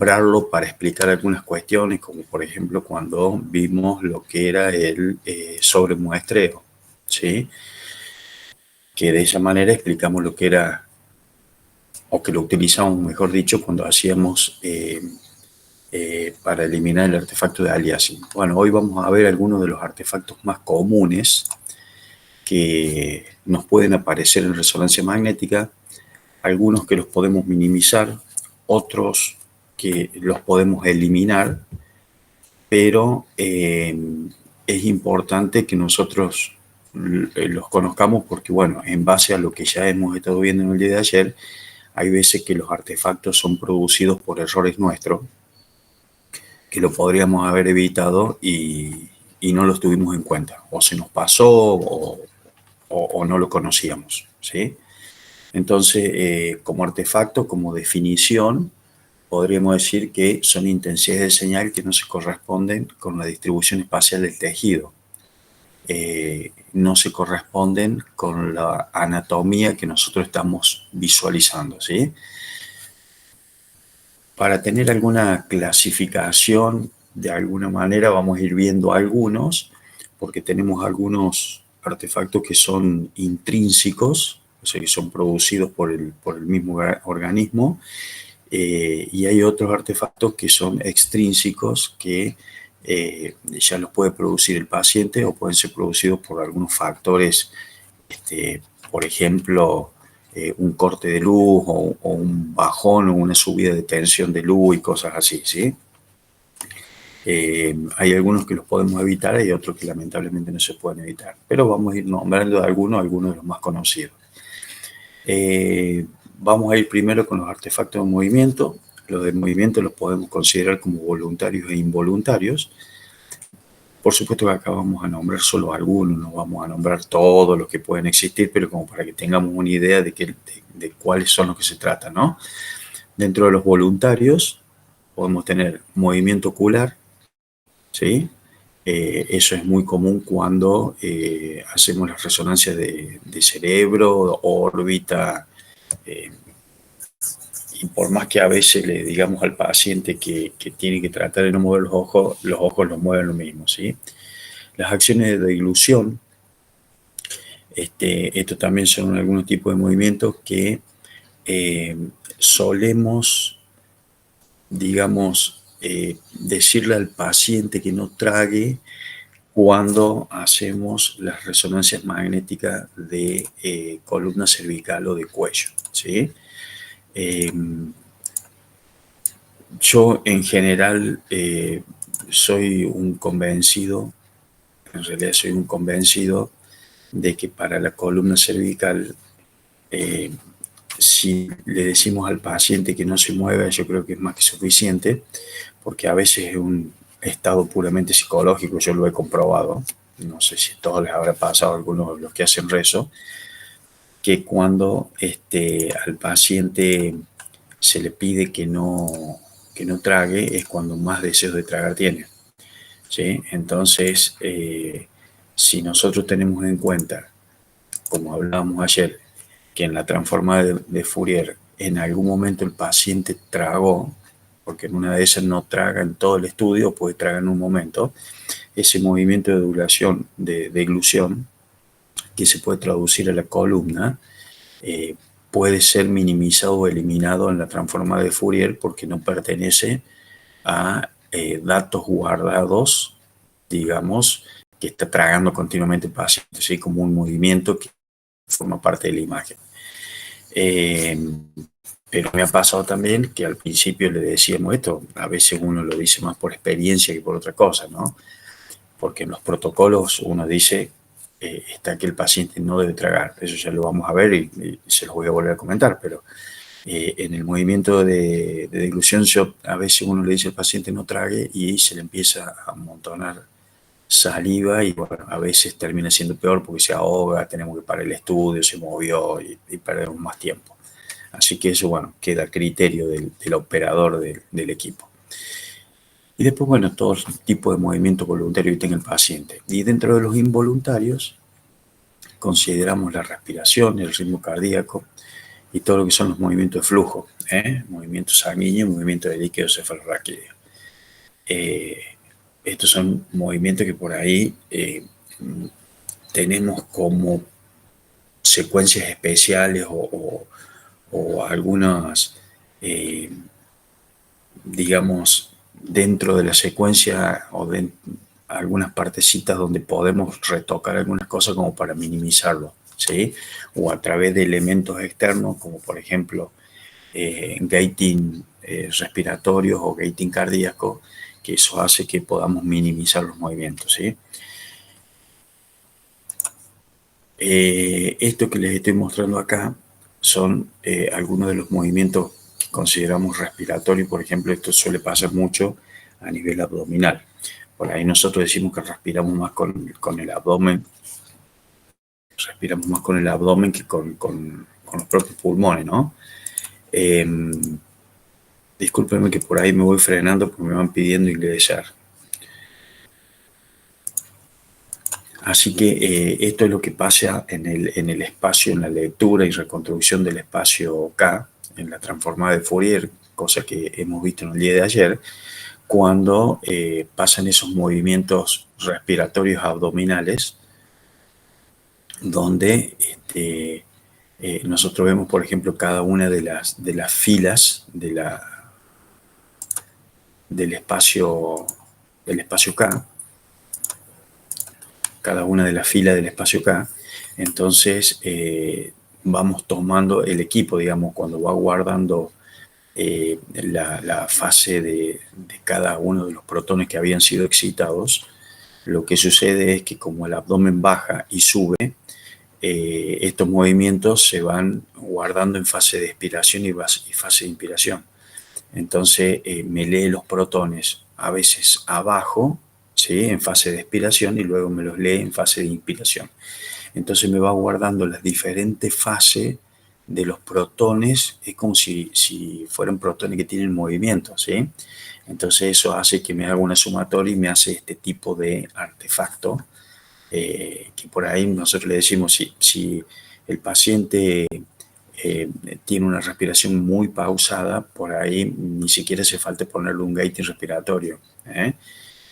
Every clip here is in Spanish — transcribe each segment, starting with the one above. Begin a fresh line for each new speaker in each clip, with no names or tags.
nombrarlo para explicar algunas cuestiones, como por ejemplo cuando vimos lo que era el sobremuestreo, ¿sí? Que de esa manera explicamos lo que era, o que lo utilizamos, mejor dicho, cuando hacíamos para eliminar el artefacto de aliasing. Bueno, hoy vamos a ver algunos de los artefactos más comunes que nos pueden aparecer en resonancia magnética, algunos que los podemos minimizar, otros que los podemos eliminar, pero es importante que nosotros los conozcamos porque, bueno, en base a lo que ya hemos estado viendo en el día de ayer, hay veces que los artefactos son producidos por errores nuestros, que lo podríamos haber evitado y no los tuvimos en cuenta, o se nos pasó o no lo conocíamos, ¿sí? Entonces, como artefacto, como definición, podríamos decir que son intensidades de señal que no se corresponden con la distribución espacial del tejido. No se corresponden con la anatomía que nosotros estamos visualizando, ¿sí? Para tener alguna clasificación, de alguna manera vamos a ir viendo algunos, porque tenemos algunos artefactos que son intrínsecos, o sea, que son producidos por el mismo organismo, y hay otros artefactos que son extrínsecos que ya los puede producir el paciente o pueden ser producidos por algunos factores, por ejemplo, un corte de luz o un bajón o una subida de tensión de luz y cosas así, ¿sí? Hay algunos que los podemos evitar y otros que lamentablemente no se pueden evitar, pero vamos a ir nombrando algunos de los más conocidos. Vamos a ir primero con los artefactos de movimiento. Los de movimiento los podemos considerar como voluntarios e involuntarios. Por supuesto que acá vamos a nombrar solo algunos, no vamos a nombrar todos los que pueden existir, pero como para que tengamos una idea de cuáles son los que se trata, ¿no? Dentro de los voluntarios podemos tener movimiento ocular, ¿sí? Eso es muy común cuando hacemos las resonancias de cerebro, órbita, y por más que a veces le digamos al paciente que tiene que tratar de no mover los ojos los mueven lo mismo, ¿sí? Las acciones de deglución, estos también son algunos tipos de movimientos que solemos, digamos, decirle al paciente que no trague cuando hacemos las resonancias magnéticas de columna cervical o de cuello, ¿sí? Yo en general soy un convencido, en realidad soy un convencido de que para la columna cervical, si le decimos al paciente que no se mueva, yo creo que es más que suficiente, porque a veces es un estado puramente psicológico, yo lo he comprobado, no sé si a todos les habrá pasado, a algunos de los que hacen rezo, que cuando al paciente se le pide que no trague, es cuando más deseos de tragar tiene, ¿sí? Entonces, si nosotros tenemos en cuenta, como hablábamos ayer, que en la transformada de Fourier en algún momento el paciente tragó, porque en una de esas no traga en todo el estudio, puede tragar en un momento, ese movimiento de deglución, de deglución, que se puede traducir a la columna, puede ser minimizado o eliminado en la transformada de Fourier porque no pertenece a datos guardados, digamos, que está tragando continuamente el paciente, así como un movimiento que forma parte de la imagen. Pero me ha pasado también que al principio le decíamos esto, a veces uno lo dice más por experiencia que por otra cosa, ¿no? Porque en los protocolos uno dice está que el paciente no debe tragar, eso ya lo vamos a ver y se los voy a volver a comentar, pero en el movimiento de deglución a veces uno le dice al paciente no trague y se le empieza a amontonar saliva y bueno, a veces termina siendo peor porque se ahoga, tenemos que parar el estudio, se movió y perdemos más tiempo. Así que eso, bueno, queda a criterio del operador del equipo. Y después, bueno, todo tipo de movimiento voluntario que tenga el paciente. Y dentro de los involuntarios, consideramos la respiración, el ritmo cardíaco, y todo lo que son los movimientos de flujo, movimiento sanguíneo, movimiento de líquido cefalorraquídeo. Estos son movimientos que por ahí tenemos como secuencias especiales o algunas, digamos, dentro de la secuencia o de algunas partecitas donde podemos retocar algunas cosas como para minimizarlo, ¿sí? O a través de elementos externos como por ejemplo gating respiratorios o gating cardíaco, que eso hace que podamos minimizar los movimientos, ¿sí? Esto que les estoy mostrando acá son algunos de los movimientos que consideramos respiratorios. Por ejemplo, esto suele pasar mucho a nivel abdominal. Por ahí nosotros decimos que respiramos más con el abdomen, respiramos más con el abdomen que con los propios pulmones, ¿no? Discúlpenme que por ahí me voy frenando porque me van pidiendo ingresar. Así que esto es lo que pasa en el espacio, en la lectura y reconstrucción del espacio K, en la transformada de Fourier, cosa que hemos visto en el día de ayer, cuando pasan esos movimientos respiratorios abdominales, donde nosotros vemos, por ejemplo, cada una de las filas del espacio K, cada una de las filas del espacio K. Entonces vamos tomando el equipo, digamos, cuando va guardando la fase de cada uno de los protones que habían sido excitados. Lo que sucede es que como el abdomen baja y sube, estos movimientos se van guardando en fase de expiración y fase de inspiración. Entonces me lee los protones a veces abajo, ¿sí?, en fase de expiración, y luego me los lee en fase de inspiración. Entonces me va guardando las diferentes fases de los protones, es como si fueran protones que tienen movimiento, ¿sí? Entonces eso hace que me haga una sumatoria y me hace este tipo de artefacto, que por ahí nosotros le decimos, si el paciente tiene una respiración muy pausada, por ahí ni siquiera hace falta ponerle un gating respiratorio,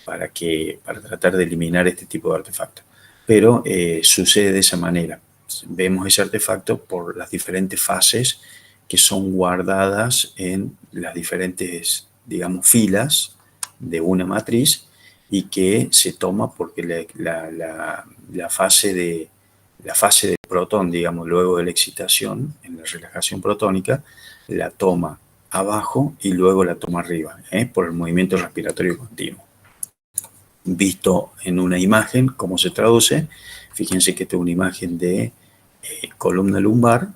para tratar de eliminar este tipo de artefactos. Pero sucede de esa manera. Vemos ese artefacto por las diferentes fases que son guardadas en las diferentes, digamos, filas de una matriz, y que se toma porque la fase del protón, digamos, luego de la excitación, en la relajación protónica, la toma abajo y luego la toma arriba, por el movimiento respiratorio continuo. Visto en una imagen, ¿cómo se traduce? Fíjense que esta es una imagen de columna lumbar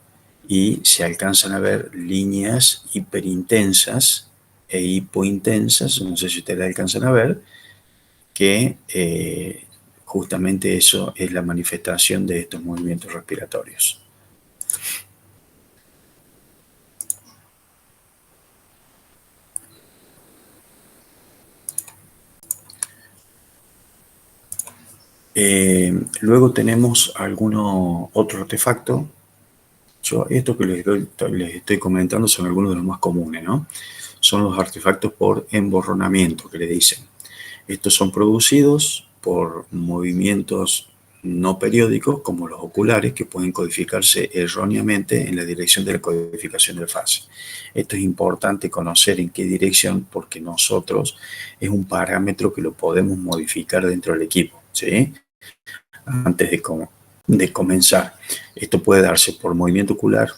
y se alcanzan a ver líneas hiperintensas e hipointensas, no sé si ustedes la alcanzan a ver, que justamente eso es la manifestación de estos movimientos respiratorios. Luego tenemos algunos otro artefacto. Esto que les estoy comentando son algunos de los más comunes, ¿no? Son los artefactos por emborronamiento, que le dicen. Estos son producidos por movimientos no periódicos, como los oculares, que pueden codificarse erróneamente en la dirección de la codificación de fase. Esto es importante conocer en qué dirección, porque nosotros es un parámetro que lo podemos modificar dentro del equipo, ¿sí? Antes de comenzar. Esto puede darse por movimiento ocular,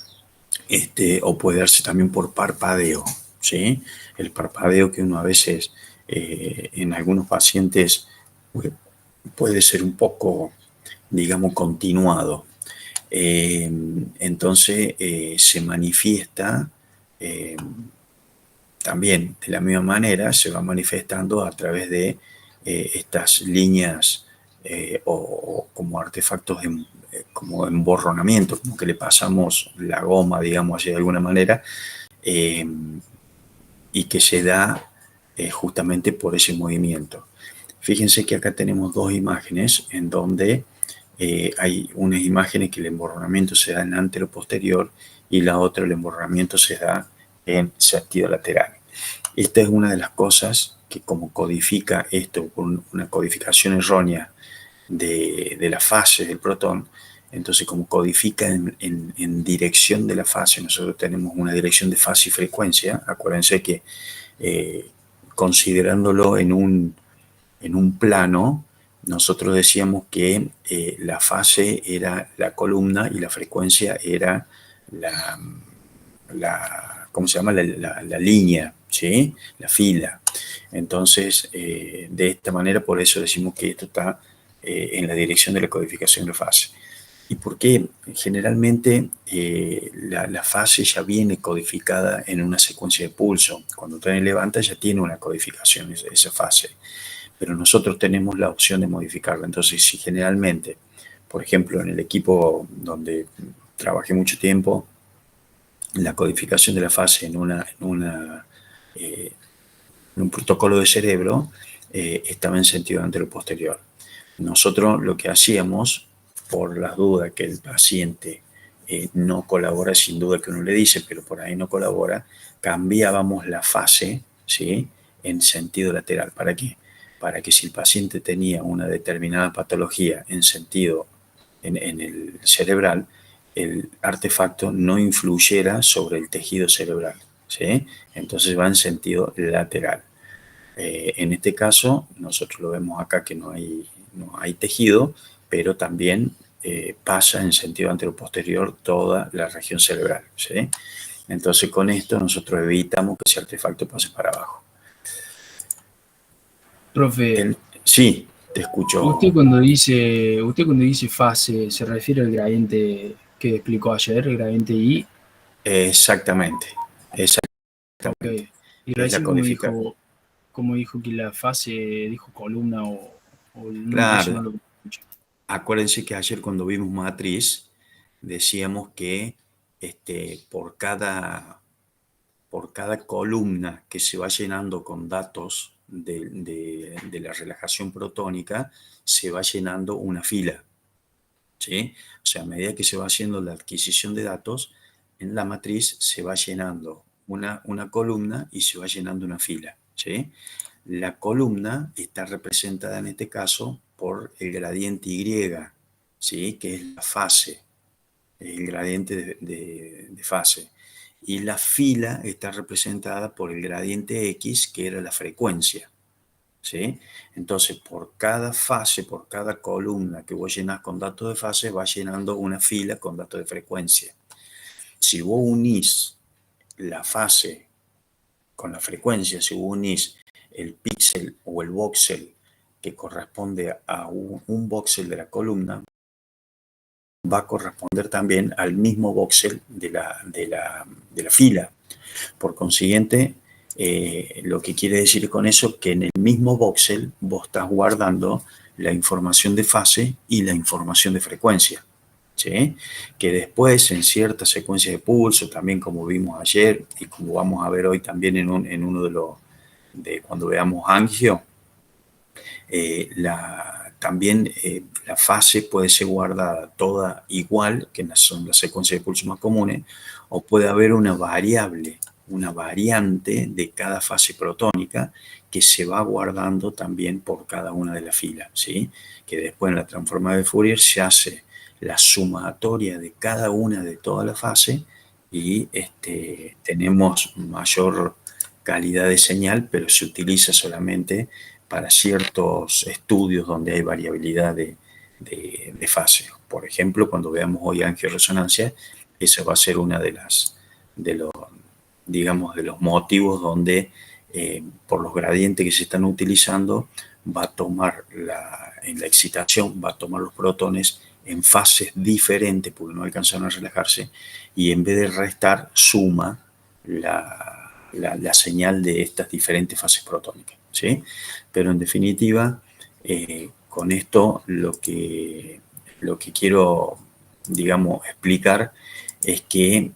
o puede darse también por parpadeo, ¿sí? El parpadeo, que uno a veces en algunos pacientes puede ser un poco, digamos, continuado. Entonces se manifiesta también de la misma manera, se va manifestando a través de estas líneas o como artefactos como emborronamiento, como que le pasamos la goma, digamos así de alguna manera, y que se da justamente por ese movimiento. Fíjense que acá tenemos dos imágenes en donde hay unas imágenes que el emborronamiento se da en anteroposterior y la otra, el emborronamiento se da en sentido lateral. Esta es una de las cosas que, como codifica esto con una codificación errónea de la fase del protón, entonces como codifica en dirección de la fase, nosotros tenemos una dirección de fase y frecuencia. Acuérdense que considerándolo en un plano, nosotros decíamos que la fase era la columna y la frecuencia era ¿cómo se llama? La línea, ¿sí? La fila. Entonces, de esta manera, por eso decimos que esto está en la dirección de la codificación de fase. ¿Y por qué? Generalmente la fase ya viene codificada en una secuencia de pulso. Cuando usted levanta ya tiene una codificación esa fase, pero nosotros tenemos la opción de modificarla. Entonces, si generalmente, por ejemplo, en el equipo donde trabajé mucho tiempo, la codificación de la fase en un protocolo de cerebro estaba en sentido anteroposterior. Nosotros lo que hacíamos, por las dudas que el paciente no colabora, sin duda que uno le dice, pero por ahí no colabora, cambiábamos la fase, ¿sí?, en sentido lateral. ¿Para qué? Para que si el paciente tenía una determinada patología en sentido en el cerebral, el artefacto no influyera sobre el tejido cerebral, ¿sí? Entonces va en sentido lateral. En este caso, nosotros lo vemos acá que no hay tejido, pero también pasa en sentido anteroposterior toda la región cerebral, ¿sí? Entonces, con esto nosotros evitamos que ese artefacto pase para abajo.
Profe,
Sí, te escucho.
usted cuando dice fase, ¿se refiere al gradiente que explicó ayer, el gradiente I?
Exactamente,
Ok.
exactamente.
Y
Es la
recién
codificación.
como dijo que la fase dijo columna o no, eso no
Claro,
lo escuché.
acuérdense que ayer cuando vimos matriz decíamos que por cada columna que se va llenando con datos de la relajación protónica, se va llenando una fila, ¿sí? O sea, a medida que se va haciendo la adquisición de datos, en la matriz se va llenando una columna y se va llenando una fila, ¿sí? La columna está representada en este caso por el gradiente Y, ¿sí?, que es la fase, el gradiente de fase. Y la fila está representada por el gradiente X, que era la frecuencia, ¿sí? Entonces, por cada fase, por cada columna que vos llenás con datos de fase, va llenando una fila con datos de frecuencia. Si vos unís la fase con la frecuencia, si vos unís el píxel o el voxel que corresponde a un voxel de la columna, va a corresponder también al mismo voxel de la fila. Por consiguiente, lo que quiere decir con eso, que en el mismo voxel vos estás guardando la información de fase y la información de frecuencia, ¿sí? Que después, en cierta secuencia de pulso, también como vimos ayer y como vamos a ver hoy también en uno de cuando veamos angio, también la fase puede ser guardada toda igual, que son las secuencias de pulso más comunes, o puede haber una variable, una variante de cada fase protónica que se va guardando también por cada una de las filas, ¿sí? Que después en la transformada de Fourier se hace la sumatoria de cada una de todas las fases y tenemos mayor calidad de señal, pero se utiliza solamente para ciertos estudios donde hay variabilidad de fase. Por ejemplo, cuando veamos hoy angioresonancia, esa va a ser una de los, digamos, de los motivos donde por los gradientes que se están utilizando va a tomar en la excitación, va a tomar los protones en fases diferentes porque no alcanzaron a relajarse y en vez de restar suma la señal de estas diferentes fases protónicas, ¿sí? Pero en definitiva, con esto lo que quiero, digamos, explicar es que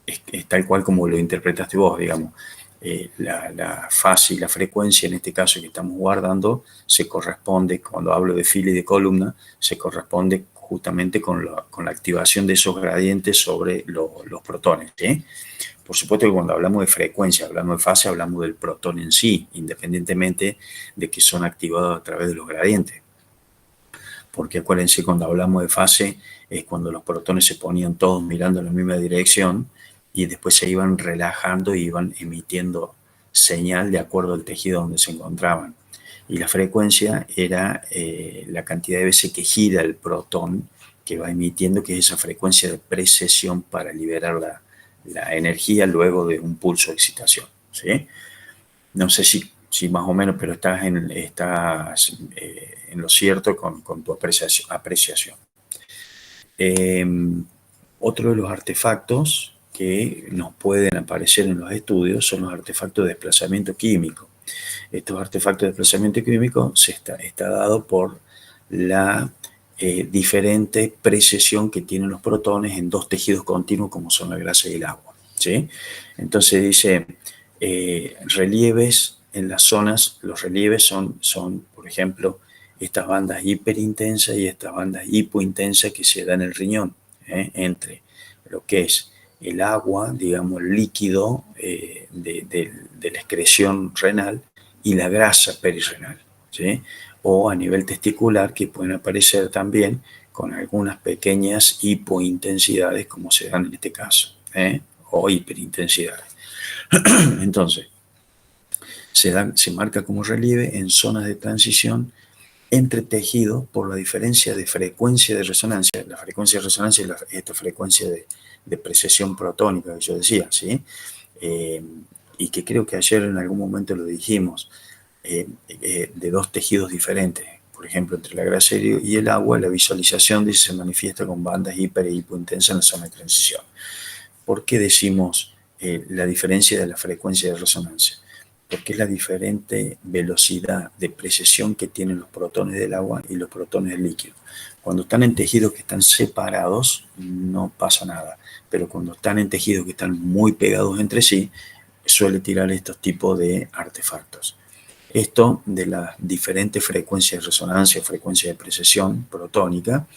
es tal cual como lo interpretaste vos, digamos. la fase y la frecuencia, en este caso que estamos guardando, se corresponde, cuando hablo de fila y de columna, se corresponde justamente con la activación de esos gradientes sobre los protones, ¿sí? Por supuesto que cuando hablamos de frecuencia, hablamos de fase, hablamos del protón en sí, independientemente de que son activados a través de los gradientes. Porque acuérdense, cuando hablamos de fase, es cuando los protones se ponían todos mirando en la misma dirección y después se iban relajando y iban emitiendo señal de acuerdo al tejido donde se encontraban. Y la frecuencia era la cantidad de veces que gira el protón que va emitiendo, que es esa frecuencia de precesión para liberar la energía luego de un pulso de excitación, ¿sí? No sé si más o menos, pero estás en lo cierto con tu apreciación. Otro de los artefactos que nos pueden aparecer en los estudios son los artefactos de desplazamiento químico. Estos artefactos de desplazamiento químico está dado por la diferente precesión que tienen los protones en dos tejidos continuos como son la grasa y el agua, ¿sí? Entonces dice, relieves en las zonas, los relieves son, por ejemplo, estas bandas hiperintensas y estas bandas hipointensas que se dan en el riñón, entre lo que es el agua, digamos, el líquido de la excreción renal y la grasa perirrenal, ¿sí? O a nivel testicular, que pueden aparecer también con algunas pequeñas hipointensidades, como se dan en este caso, o hiperintensidades. Entonces, se marca como relieve en zonas de transición entre tejidos por la diferencia de frecuencia de resonancia. La frecuencia de resonancia es esta frecuencia de precesión protónica que yo decía, ¿sí? Y que creo que ayer en algún momento lo dijimos, de dos tejidos diferentes. Por ejemplo, entre la grasa y el agua, la visualización dice, se manifiesta con bandas hiper e hipointensas en la zona de transición. ¿Por qué decimos la diferencia de la frecuencia de resonancia? Porque es la diferente velocidad de precesión que tienen los protones del agua y los protones del líquido. Cuando están en tejidos que están separados, no pasa nada. Pero cuando están en tejidos que están muy pegados entre sí, suele tirar estos tipos de artefactos. Esto de las diferentes frecuencias de resonancia o frecuencia de precesión protónica,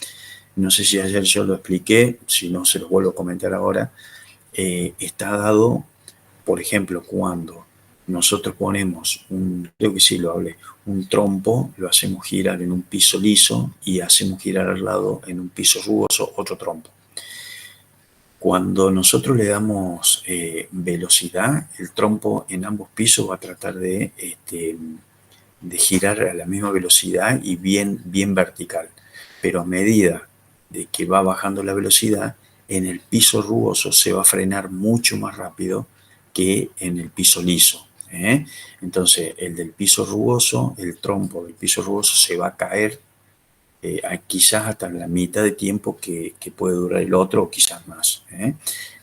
no sé si ayer yo lo expliqué, si no se lo vuelvo a comentar ahora, está dado, por ejemplo, cuando nosotros ponemos creo que sí lo hablé, un trompo, lo hacemos girar en un piso liso y hacemos girar al lado en un piso rugoso otro trompo. Cuando nosotros le damos velocidad, el trompo en ambos pisos va a tratar de girar a la misma velocidad y bien vertical. Pero a medida de que va bajando la velocidad, en el piso rugoso se va a frenar mucho más rápido que en el piso liso. Entonces, el del piso rugoso, el trompo del piso rugoso se va a caer quizás hasta la mitad de tiempo que puede durar el otro o quizás más.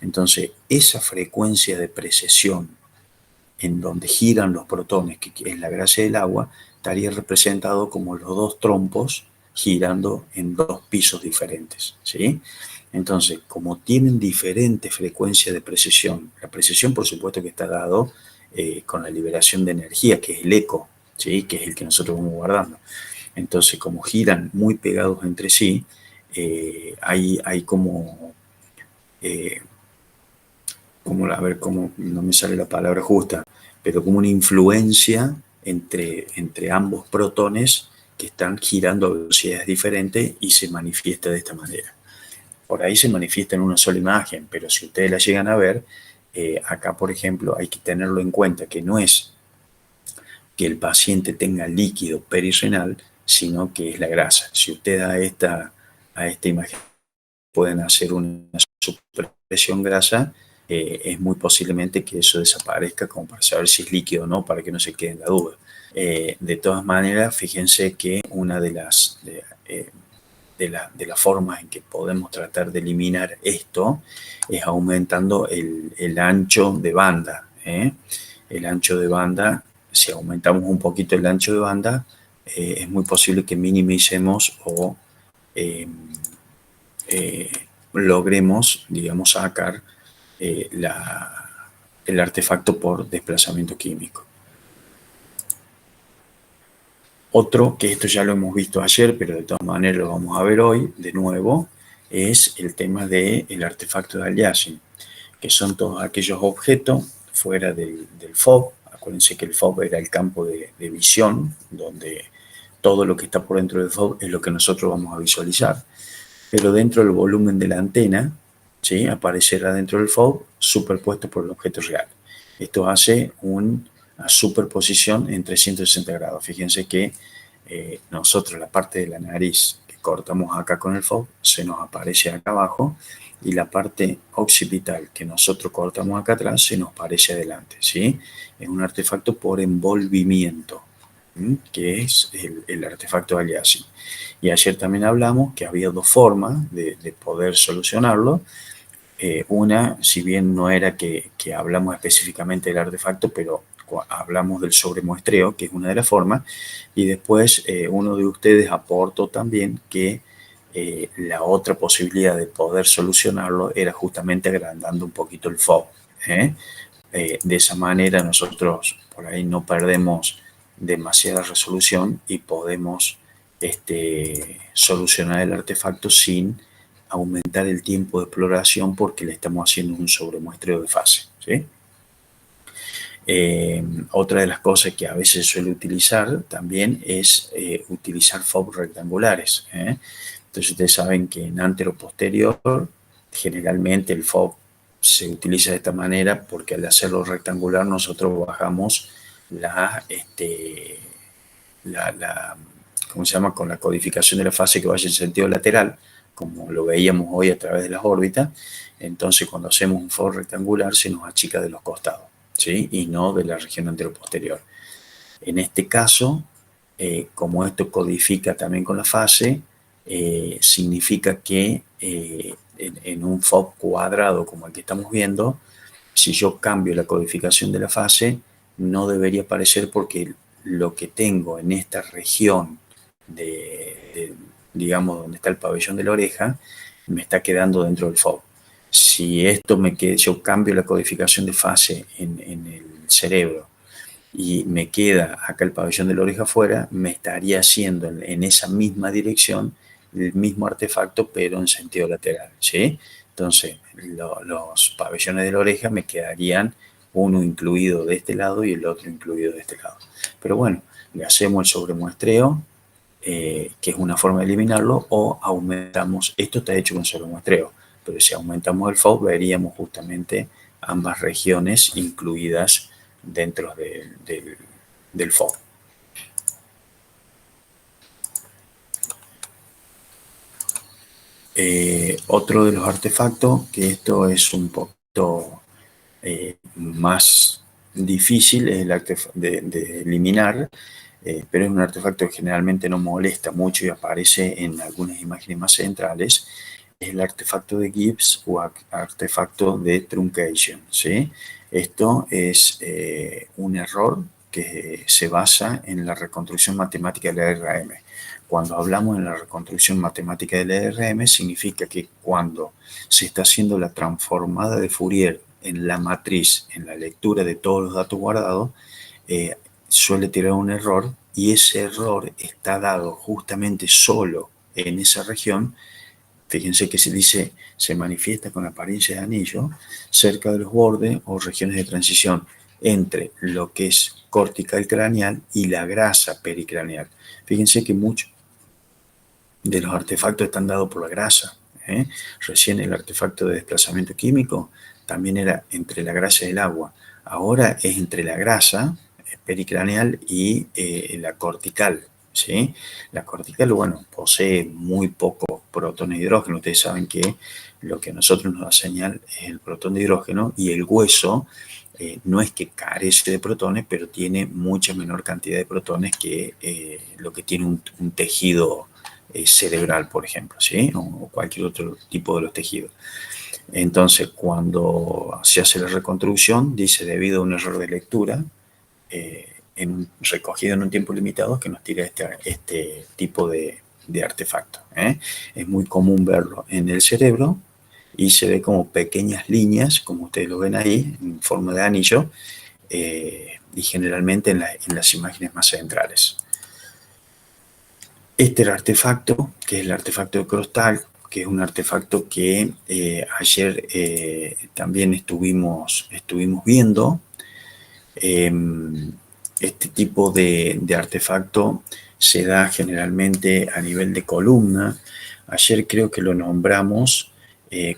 Entonces, esa frecuencia de precesión en donde giran los protones, que es la grasa del agua, estaría representado como los dos trompos girando en dos pisos diferentes, ¿sí? Entonces, como tienen diferentes frecuencias de precesión, la precesión por supuesto que está dado con la liberación de energía, que es el eco, ¿sí? Que es el que nosotros vamos guardando. Entonces, como giran muy pegados entre sí, hay como, a ver, como no me sale la palabra justa, pero como una influencia entre ambos protones que están girando a velocidades diferentes y se manifiesta de esta manera. Por ahí se manifiesta en una sola imagen, pero si ustedes la llegan a ver, acá por ejemplo hay que tenerlo en cuenta que no es que el paciente tenga líquido perirrenal, sino que es la grasa. Si ustedes a esta imagen pueden hacer una supresión grasa, es muy posiblemente que eso desaparezca como para saber si es líquido o no, para que no se quede en la duda. De todas maneras, fíjense que una de las formas en que podemos tratar de eliminar esto es aumentando el ancho de banda. El ancho de banda, si aumentamos un poquito el ancho de banda, es muy posible que minimicemos o logremos, digamos, sacar el artefacto por desplazamiento químico. Otro, que esto ya lo hemos visto ayer, pero de todas maneras lo vamos a ver hoy de nuevo, es el tema del artefacto de aliasing, que son todos aquellos objetos fuera del FOB. Acuérdense que el FOB era el campo de visión, donde todo lo que está por dentro del FOB es lo que nosotros vamos a visualizar. Pero dentro del volumen de la antena, ¿sí?, aparecerá dentro del FOB superpuesto por el objeto real. Esto hace una superposición en 360 grados. Fíjense que nosotros la parte de la nariz que cortamos acá con el FOB se nos aparece acá abajo, y la parte occipital que nosotros cortamos acá atrás se nos aparece adelante, ¿sí? Es un artefacto por envolvimiento, que es el artefacto de aliasing. Y ayer también hablamos que había dos formas de poder solucionarlo. Una, si bien no era que hablamos específicamente del artefacto, pero hablamos del sobremuestreo, que es una de las formas, y después uno de ustedes aportó también que la otra posibilidad de poder solucionarlo era justamente agrandando un poquito el FOB. De esa manera nosotros por ahí no perdemos demasiada resolución y podemos solucionar el artefacto sin aumentar el tiempo de exploración, porque le estamos haciendo un sobremuestreo de fase, ¿sí? Otra de las cosas que a veces suele utilizar también es utilizar FOB rectangulares. Entonces ustedes saben que en antero-posterior generalmente el FOB se utiliza de esta manera porque al hacerlo rectangular nosotros bajamos ¿cómo se llama?, con la codificación de la fase que vaya en sentido lateral, como lo veíamos hoy a través de las órbitas. Entonces cuando hacemos un FOB rectangular se nos achica de los costados, ¿sí?, y no de la región anteroposterior. En este caso, como esto codifica también con la fase, significa que en un FOB cuadrado como el que estamos viendo, si yo cambio la codificación de la fase, no debería aparecer, porque lo que tengo en esta región digamos, donde está el pabellón de la oreja, me está quedando dentro del FOB. Si yo cambio la codificación de fase en el cerebro y me queda acá el pabellón de la oreja afuera, me estaría haciendo en esa misma dirección el mismo artefacto, pero en sentido lateral, ¿sí? Entonces, los pabellones de la oreja me quedarían uno incluido de este lado y el otro incluido de este lado. Pero bueno, le hacemos el sobremuestreo, que es una forma de eliminarlo, o aumentamos. Esto está hecho con sobremuestreo, pero si aumentamos el FOB veríamos justamente ambas regiones incluidas dentro del FOB. Otro de los artefactos, que esto es un poquito más difícil, es el de eliminar, pero es un artefacto que generalmente no molesta mucho y aparece en algunas imágenes más centrales. Es el artefacto de Gibbs o artefacto de truncation, ¿sí? Esto es un error que se basa en la reconstrucción matemática del ERM. Cuando hablamos en la reconstrucción matemática del ERM, significa que cuando se está haciendo la transformada de Fourier en la matriz, en la lectura de todos los datos guardados, suele tirar un error, y ese error está dado justamente solo en esa región. Fíjense que se manifiesta con apariencia de anillo cerca de los bordes o regiones de transición entre lo que es cortical craneal y la grasa pericraneal. Fíjense que muchos de los artefactos están dados por la grasa. Recién el artefacto de desplazamiento químico también era entre la grasa y el agua. Ahora es entre la grasa pericraneal y la cortical, ¿sí? La cortical, bueno, posee muy pocos protones de hidrógeno. Ustedes saben que lo que a nosotros nos da señal es el protón de hidrógeno, y el hueso no es que carece de protones, pero tiene mucha menor cantidad de protones que lo que tiene un tejido cerebral, por ejemplo, ¿sí?, o cualquier otro tipo de los tejidos. Entonces, cuando se hace la reconstrucción, dice, debido a un error de lectura, recogido en un tiempo limitado, que nos tira este tipo de artefacto. Es muy común verlo en el cerebro, y se ve como pequeñas líneas, como ustedes lo ven ahí, en forma de anillo, y generalmente en las imágenes más centrales. Este era el artefacto, que es el artefacto de Kroll, que es un artefacto que ayer también estuvimos viendo. Este tipo de artefacto se da generalmente a nivel de columna. Ayer creo que lo nombramos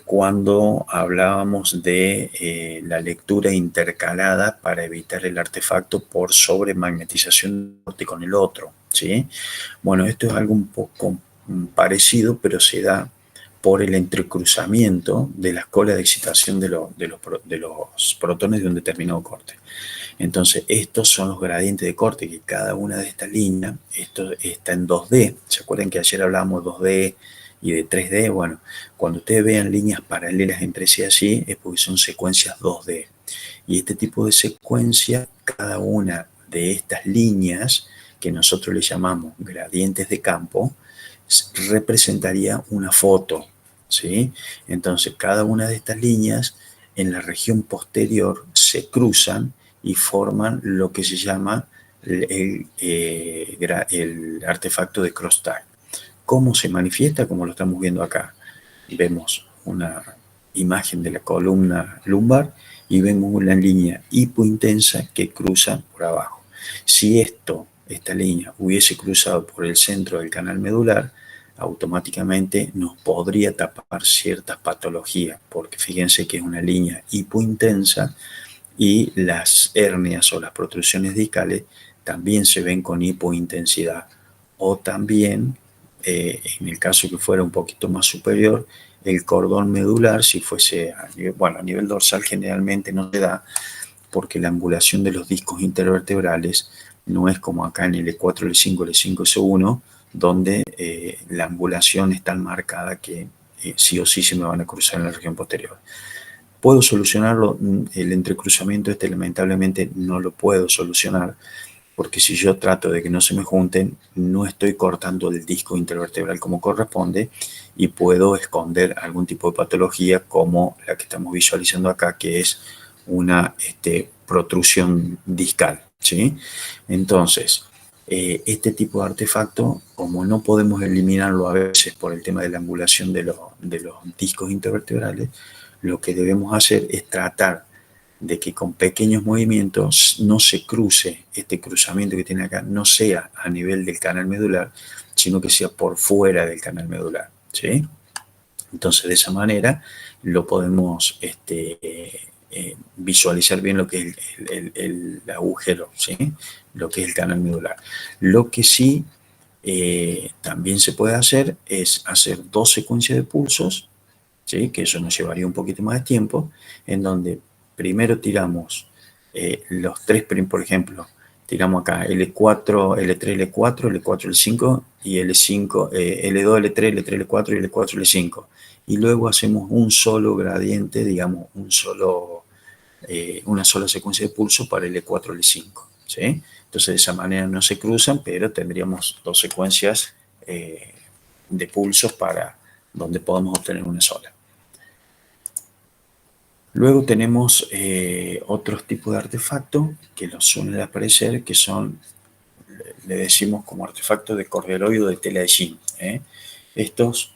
cuando hablábamos de la lectura intercalada para evitar el artefacto por sobremagnetización con el otro, ¿sí? Bueno, esto es algo un poco parecido, pero se da por el entrecruzamiento de las colas de excitación de los protones de un determinado corte. Entonces, estos son los gradientes de corte, que cada una de estas líneas, esto está en 2D. ¿Se acuerdan que ayer hablábamos de 2D y de 3D? Bueno, cuando ustedes vean líneas paralelas entre sí así, es porque son secuencias 2D. Y este tipo de secuencia, cada una de estas líneas, que nosotros le llamamos gradientes de campo, representaría una foto, ¿sí? Entonces, cada una de estas líneas en la región posterior se cruzan y forman lo que se llama el artefacto de Kroll. ¿Cómo se manifiesta? Como lo estamos viendo acá. Vemos una imagen de la columna lumbar y vemos una línea hipointensa que cruza por abajo. Si esta línea hubiese cruzado por el centro del canal medular, automáticamente nos podría tapar ciertas patologías, porque fíjense que es una línea hipointensa y las hernias o las protrusiones discales también se ven con hipointensidad. O también, en el caso que fuera un poquito más superior, el cordón medular, si fuese, a nivel dorsal generalmente no se da, porque la angulación de los discos intervertebrales no es como acá en el E4, L5, L5, S1, donde la angulación es tan marcada que sí o sí se me van a cruzar en la región posterior. ¿Puedo solucionarlo? El entrecruzamiento lamentablemente no lo puedo solucionar, porque si yo trato de que no se me junten, no estoy cortando el disco intervertebral como corresponde y puedo esconder algún tipo de patología como la que estamos visualizando acá, que es una protrusión discal, ¿sí? Entonces, este tipo de artefacto, como no podemos eliminarlo a veces por el tema de la angulación de los discos intervertebrales, lo que debemos hacer es tratar de que con pequeños movimientos no se cruce, este cruzamiento que tiene acá no sea a nivel del canal medular, sino que sea por fuera del canal medular, ¿sí? Entonces, de esa manera lo podemos visualizar bien lo que es el agujero, ¿sí? Lo que es el canal medular. Lo que sí también se puede hacer es hacer 2 secuencias de pulsos, ¿sí? Que eso nos llevaría un poquito más de tiempo, en donde primero tiramos los tres, por ejemplo, tiramos acá L4, L3, L4, L4, L5 y L5, L2, L3, L3, L4 y L4, L5. Y luego hacemos un solo gradiente, digamos, una sola secuencia de pulso para L4, L5, ¿sí? Entonces de esa manera no se cruzan, pero tendríamos 2 secuencias de pulsos para donde podamos obtener una sola. Luego tenemos otros tipos de artefactos que nos suelen aparecer, que son, le decimos como artefactos de corderoide o de tela de zinc. Estos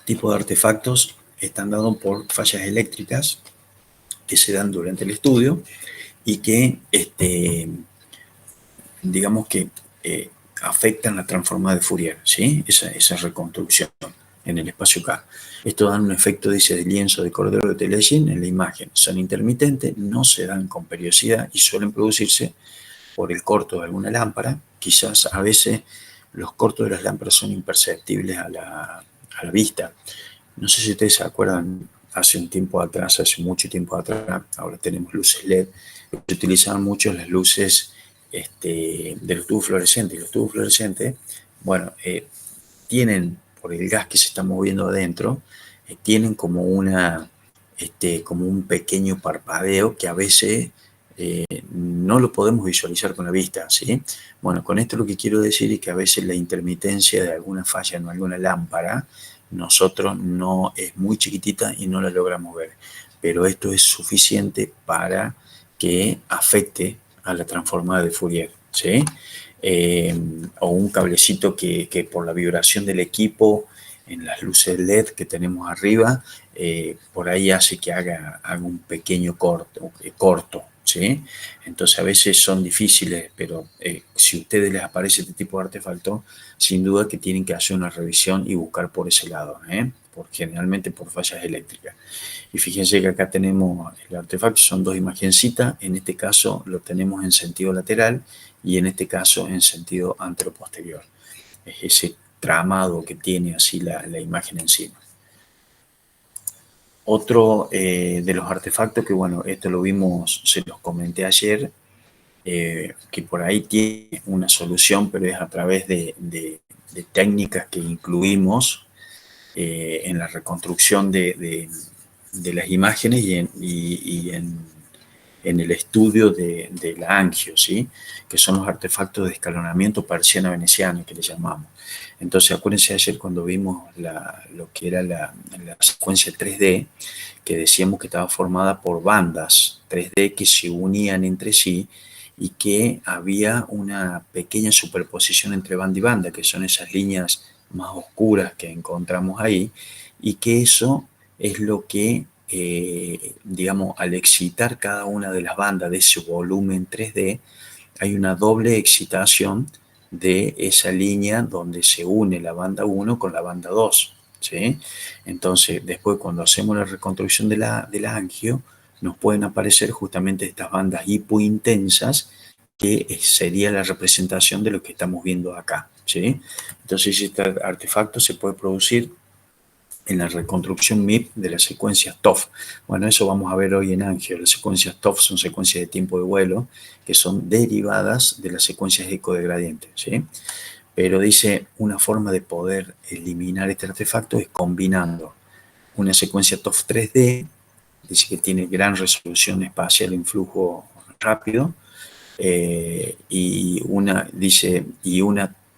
tipos de artefactos están dados por fallas eléctricas que se dan durante el estudio y que, digamos que afectan la transformada de Fourier, ¿sí? Esa reconstrucción en el espacio K. Esto da un efecto, dice, de lienzo de cordero de Telegin en la imagen. Son intermitentes, no se dan con periodicidad y suelen producirse por el corto de alguna lámpara. Quizás a veces los cortos de las lámparas son imperceptibles a la vista. No sé si ustedes se acuerdan, hace un tiempo atrás, hace mucho tiempo atrás, ahora tenemos luces LED, se utilizaban mucho las luces de los tubos fluorescentes. Y los tubos fluorescentes, bueno, tienen, por el gas que se está moviendo adentro, tienen como como un pequeño parpadeo que a veces no lo podemos visualizar con la vista, ¿sí? Bueno, con esto lo que quiero decir es que a veces la intermitencia de alguna falla en alguna lámpara, nosotros no es muy chiquitita y no la logramos ver, pero esto es suficiente para que afecte a la transformada de Fourier, ¿sí? O un cablecito que por la vibración del equipo en las luces LED que tenemos arriba, por ahí hace que haga un pequeño corto, ¿sí? Entonces a veces son difíciles, pero si a ustedes les aparece este tipo de artefacto, sin duda que tienen que hacer una revisión y buscar por ese lado, generalmente por fallas eléctricas. Y fíjense que acá tenemos el artefacto, son dos imagencitas, en este caso lo tenemos en sentido lateral y en este caso en sentido anteroposterior. Es ese tramado que tiene así la imagen encima. Otro de los artefactos que, bueno, esto lo vimos, se los comenté ayer, que por ahí tiene una solución, pero es a través de técnicas que incluimos en la reconstrucción de las imágenes y en el estudio de la angio, ¿sí? Que son los artefactos de escalonamiento persiano-veneciano que le llamamos. Entonces, acuérdense ayer cuando vimos lo que era la secuencia 3D, que decíamos que estaba formada por bandas 3D que se unían entre sí y que había una pequeña superposición entre banda y banda, que son esas líneas más oscuras que encontramos ahí, y que eso es lo que, digamos, al excitar cada una de las bandas de ese volumen 3D, hay una doble excitación de esa línea donde se une la banda 1 con la banda 2, ¿sí? Entonces, después cuando hacemos la reconstrucción de la angio, nos pueden aparecer justamente estas bandas hipointensas que sería la representación de lo que estamos viendo acá, ¿sí? Entonces, este artefacto se puede producir en la reconstrucción MIP de las secuencias TOF. Bueno, eso vamos a ver hoy en angio. Las secuencias TOF son secuencias de tiempo de vuelo que son derivadas de las secuencias eco de gradiente, ¿sí? Pero dice, una forma de poder eliminar este artefacto es combinando una secuencia TOF 3D, dice que tiene gran resolución espacial en flujo rápido, y una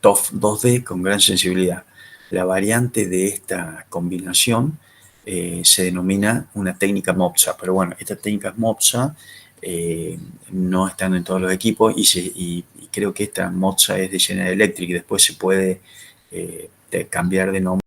TOF 2D con gran sensibilidad. La variante de esta combinación se denomina una técnica MOPSA, pero bueno, estas técnicas MOPSA no están en todos los equipos y creo que esta MOPSA es de General Electric y después se puede cambiar de nombre